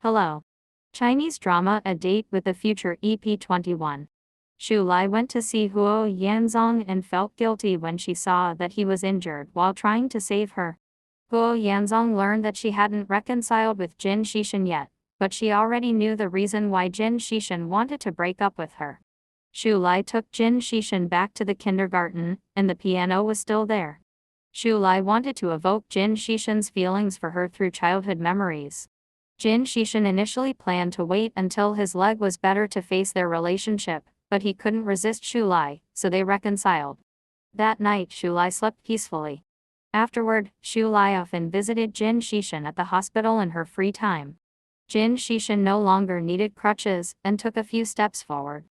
Hello. Chinese drama A Date with the Future EP 21. Xu Lai went to see Huo Yanzong and felt guilty when she saw that he was injured while trying to save her. Huo Yanzong learned that she hadn't reconciled with Jin Xishan yet, but she already knew the reason why Jin Xishan wanted to break up with her. Xu Lai took Jin Xishan back to the kindergarten, and the piano was still there. Xu Lai wanted to evoke Jin Xishan's feelings for her through childhood memories. Jin Xishan initially planned to wait until his leg was better to face their relationship, but he couldn't resist Xu Lai, so they reconciled. That night Xu Lai slept peacefully. Afterward, Xu Lai often visited Jin Xishan at the hospital in her free time. Jin Xishan no longer needed crutches and took a few steps forward.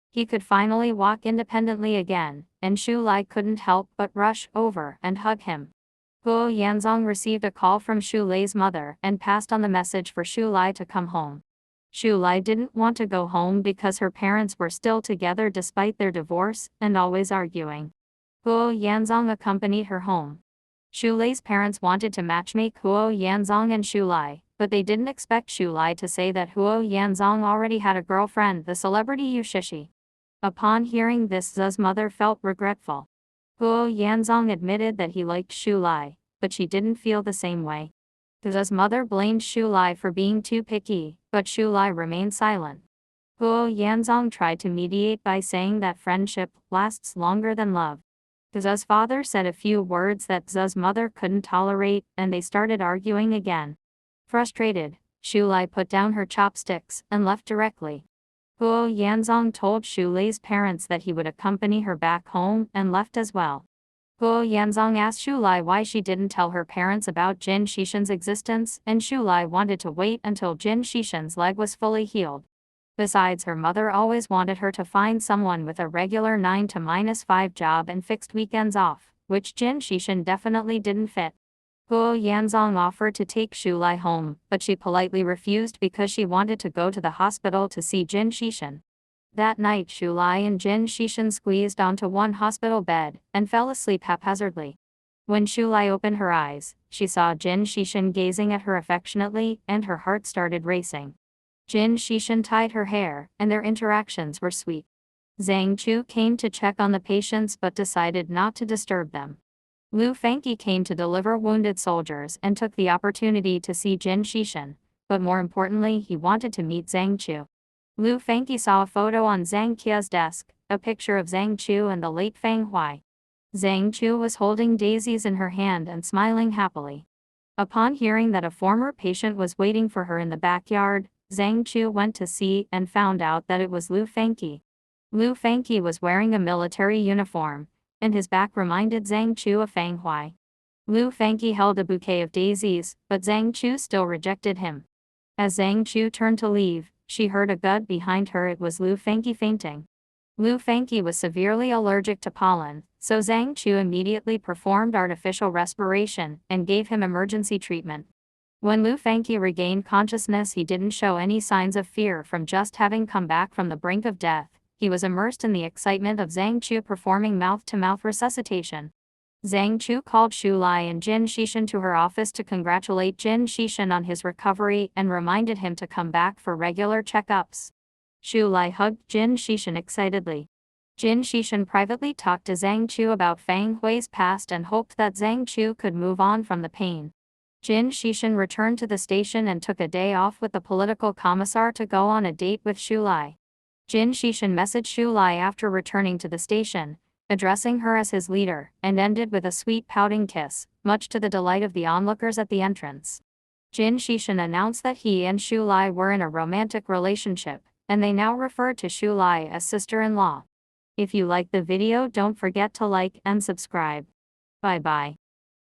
He could finally walk independently again, and Xu Lai couldn't help but rush over and hug him. Huo Yanzong received a call from Xu Lai's mother and passed on the message for Xu Lai to come home. Xu Lai didn't want to go home because her parents were still together despite their divorce and always arguing. Huo Yanzong accompanied her home. Xu Lai's parents wanted to matchmake Huo Yanzong and Xu Lai, but they didn't expect Xu Lai to say that Huo Yanzong already had a girlfriend, the celebrity Yu Shishi. Upon hearing this, Zhe's mother felt regretful. Huo Yanzong admitted that he liked Xu Lai, but she didn't feel the same way. Zhe's mother blamed Xu Lai for being too picky, but Xu Lai remained silent. Huo Yanzong tried to mediate by saying that friendship lasts longer than love. Zhe's father said a few words that Zhe's mother couldn't tolerate, and they started arguing again. Frustrated, Xu Lai put down her chopsticks and left directly. Huo Yanzong told Xu Lai's parents that he would accompany her back home and left as well. Huo Yanzong asked Xu Lai why she didn't tell her parents about Jin Xishan's existence, and Xu Lai wanted to wait until Jin Xishan's leg was fully healed. Besides, her mother always wanted her to find someone with a regular 9 to -5 job and fixed weekends off, which Jin Xishan definitely didn't fit. Huo Yanzong offered to take Xu Lai home, but she politely refused because she wanted to go to the hospital to see Jin Xishan. That night Xu Lai and Jin Xishan squeezed onto one hospital bed and fell asleep haphazardly. When Xu Lai opened her eyes, she saw Jin Xishan gazing at her affectionately, and her heart started racing. Jin Xishan tied her hair, and their interactions were sweet. Zhang Chu came to check on the patients but decided not to disturb them. Lu Fengqi came to deliver wounded soldiers and took the opportunity to see Jin Xishan, but more importantly he wanted to meet Zhang Chu. Lu Fengqi saw a photo on Zhang Qia's desk, a picture of Zhang Chu and the late Feng Huai. Zhang Chu was holding daisies in her hand and smiling happily. Upon hearing that a former patient was waiting for her in the backyard, Zhang Chu went to see and found out that it was Lu Fengqi. Lu Fengqi was wearing a military uniform, and his back reminded Zhang Chu of Feng Huai. Lu Fengqi held a bouquet of daisies, but Zhang Chu still rejected him. As Zhang Chu turned to leave, she heard a thud behind her. It was Lu Fengqi fainting. Lu Fengqi was severely allergic to pollen, so Zhang Chu immediately performed artificial respiration and gave him emergency treatment. When Lu Fengqi regained consciousness, he didn't show any signs of fear from just having come back from the brink of death. He was immersed in the excitement of Zhang Chu performing mouth-to-mouth resuscitation. Zhang Chu called Xu Lai and Jin Xishan to her office to congratulate Jin Xishan on his recovery and reminded him to come back for regular checkups. Xu Lai hugged Jin Xishan excitedly. Jin Xishan privately talked to Zhang Chu about Feng Hui's past and hoped that Zhang Chu could move on from the pain. Jin Xishan returned to the station and took a day off with the political commissar to go on a date with Xu Lai. Jin Xishan messaged Xu Lai after returning to the station, addressing her as his leader, and ended with a sweet pouting kiss, much to the delight of the onlookers at the entrance. Jin Xishan announced that he and Xu Lai were in a romantic relationship, and they now referred to Xu Lai as sister-in-law. If you liked the video, don't forget to like and subscribe. Bye-bye.